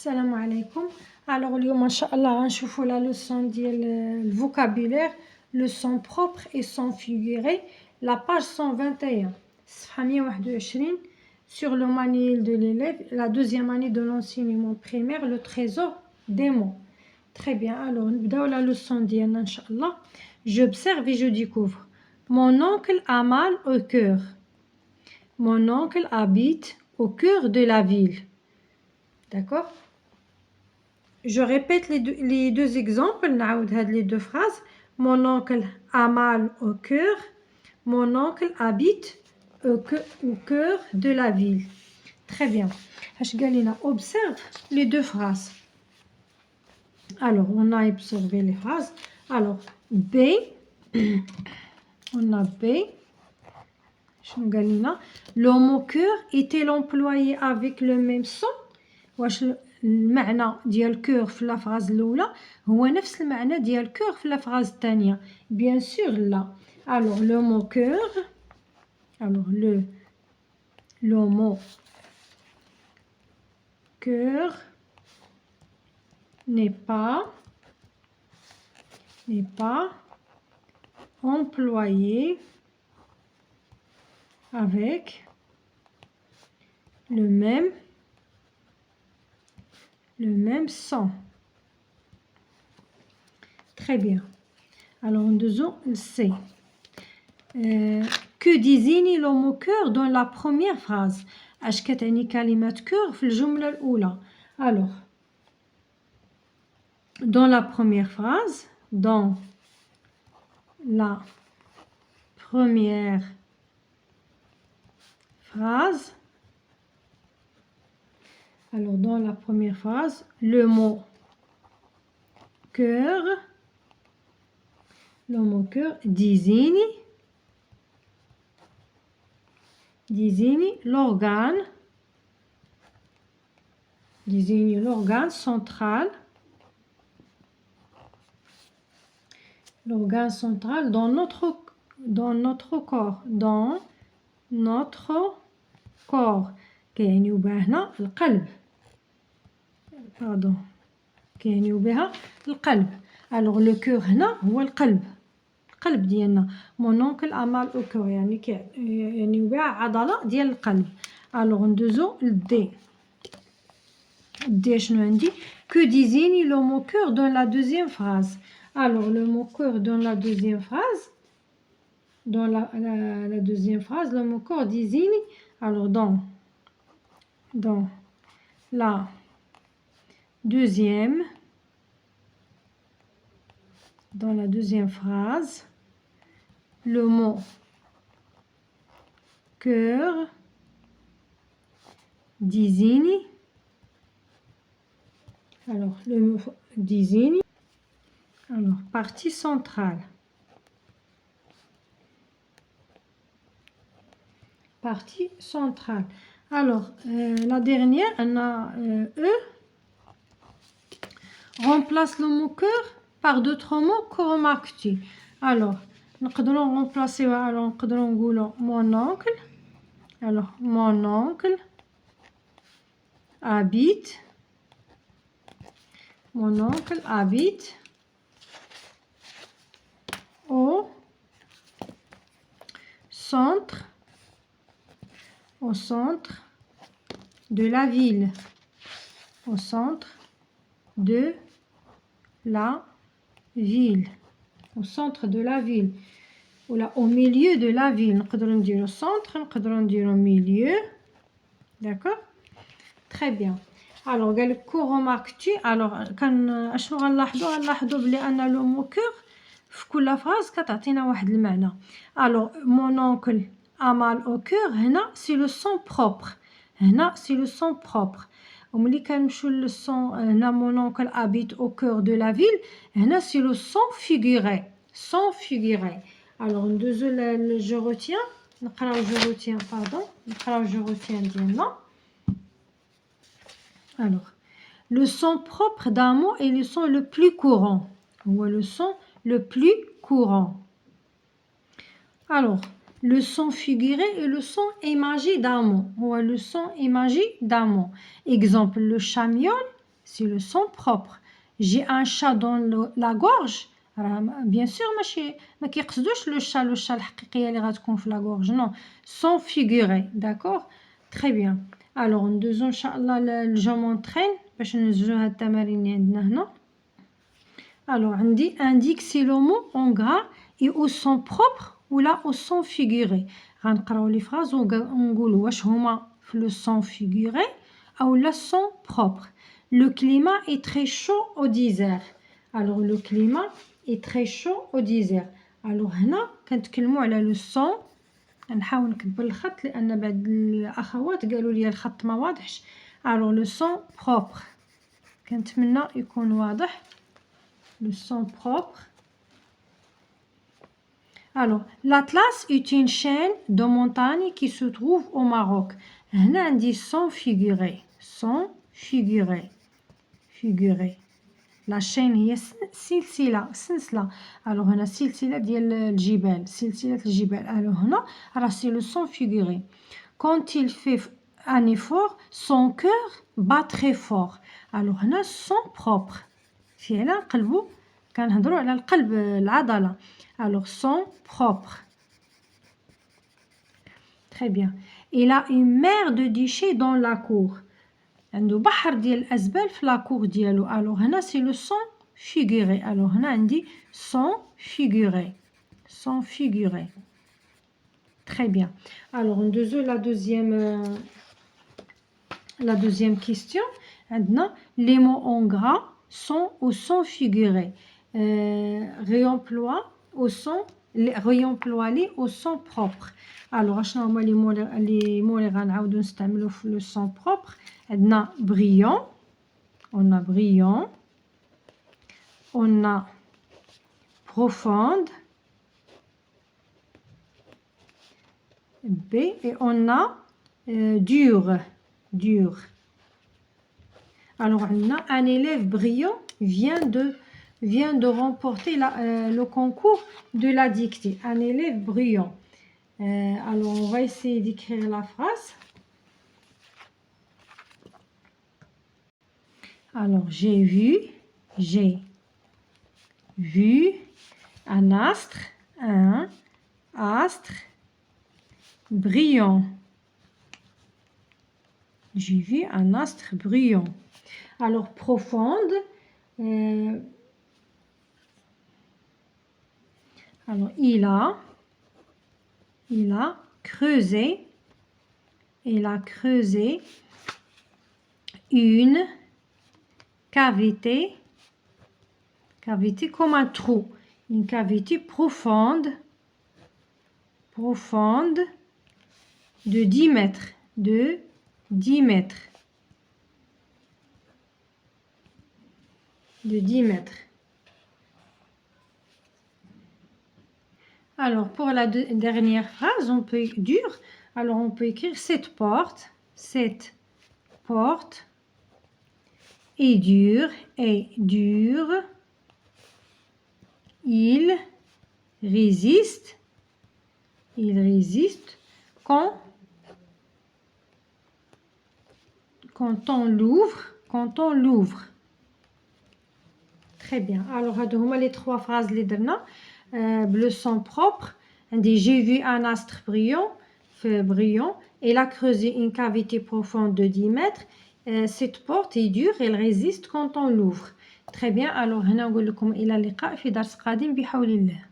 السلام عليكم. Alors اليوم ان شاء الله غنشوفوا la leçon ديال le vocabulaire, le son propre et son figuré, la page 121 صفحة 121 sur le manuel de l'élève, la deuxième année de l'enseignement primaire, le trésor des mots. Très bien, alors نبداو la leçon ديالنا ان شاء الله. J'observe et je découvre. Mon oncle a mal au cœur. Mon oncle habite au cœur de la ville. D'accord? Je répète les deux exemples, les deux phrases. Mon oncle a mal au cœur. Mon oncle habite au cœur de la ville. Très bien. Observe les deux phrases. Alors, on a observé les phrases. Alors, B, on a B. Le mot cœur est-il employé avec le même son؟ واش المعنى ديال كور في لا فراز الاولى هو نفس المعنى ديال كور في لا فراز الثانيه؟ bien sûr لا. alors le mot cœur, alors le mot cœur n'est pas employé avec le même son. Très bien. Alors, en deuxième, C. Que désigne le mot cœur dans la première phrase? اش كتعني كلمة cœur في الجملة الأولى؟ Alors, dans la première phrase, alors dans la première phrase, le mot cœur désigne l'organe central dans notre corps كيعنيو بها هنا القلب. كيعنيو بها القلب. alors le cœur هنا هو القلب ديالنا. mon oncle a mal au cœur يعني بها عضلة ديال القلب. alors ندوزو للدي. شنو عندي؟ que désigne le mot cœur dans la deuxième phrase? alors le mot cœur dans la deuxième phrase, le mot cœur désigne, alors dans la deuxième phrase, le mot cœur désigne, alors le mot désigne, alors partie centrale. Alors la dernière, on a E. Remplace le mot cœur par d'autres mots que remarques-tu. alors نقدروا remplacer alors نقدروا نقولوا mon oncle. alors mon oncle habite au centre de la ville. Au centre de la ville. ou là au milieu de la ville. نقدروا نديروا centre, نقدروا نديروا milieu. d'accord? très bien. alors قال لك كو remarques-tu. alors كان اشنو غنلاحظوا بلي ان لو مو كور في كل فراز كتعطينا واحد المعنى. alors mon oncle a mal au cœur هنا c'est le son propre. وملي كنمشيو للصون هنا mon oncle habite au cœur de la ville هنا c'est le son figuré. alors ندوزو je retiens. نقراو je retiens ديالنا. alors le son propre d'un mot est le son le plus courant. هو le son le plus courant. alors le son figuré et le son imagé d'un mot. هو le son imagé d'un mot. exemple le chamiol c'est le sang propre. J'ai un chat dans la gorge. Bien sûr, ما كيقصدوش le chat الحقيقية اللي غتكون في la gorge. Non, sang figuré, d'accord? Très bien. Alors, ندوزو إن شاء الله je m'entraîne باش ننزلو هاد التمارين اللي عندنا هنا. Alors, عندي indique si le mot en gras est au son propre ou là au son figuré. غنقراو لي فراز ونقولوا واش هما في le son figuré ou le son propre. Le climat est très chaud au désert. Alors, le climat est très chaud au désert. Alors, هنا كنتكلموا على le son. نحاول نكبر الخط لأن بعض الأخوات قالوا لي الخط ما واضحش. Alors, le son propre. كنتمنى يكون واضح. Le son propre. Alors, l'Atlas est une chaîne de montagnes qui se trouve au Maroc. هنا عندي son figuré. Son figuré. Figuré. La chaîne هي سلسلة. Alors هنا سلسلة ديال الجبال. سلسلة الجبال. Alors هنا راه c'est le son figuré. Quand il fait un effort, son cœur bat très fort. Alors هنا son propre. فعلا قلبو كنهضروا على القلب العضلة. Alors son propre. Très bien. Il a une mer de déchets dans la cour. عنده بحر ديال الأزبال في la cour ديالو. Alors هنا c'est le son figuré. Alors هنا عندي son figuré. Son figuré. Très bien. Alors ندوزو la deuxième question. عندنا les mots en gras sont au son figuré. réemploie-les au son propre. Alors شنو هما les mots اللي غنعاودو نستعملو في le son propre. عندنا brillant, on a brillant, on a profonde, B, et on a dur. Alors un élève brillant vient de remporter le concours de la dictée. Un élève brillant. Alors on va essayer d'écrire la phrase. Alors, j'ai vu un astre brillant. J'ai vu un astre brillant. Alors, profonde. Alors, il a creusé une cavité comme un trou, une cavité profonde de 10 mètres, Alors, pour la dernière phrase, on peut écrire cette porte est dure, il résiste quand on l'ouvre. Très bien. Alors, هادو هما les trois phrases اللي درنا le son propre. J'ai vu un astre brillant. Il a creusé une cavité profonde de 10 mètres. Cette porte est dure, elle résiste quand on l'ouvre. Très bien. Alors هنا نقول لكم إلى اللقاء في درس قادم بحول الله.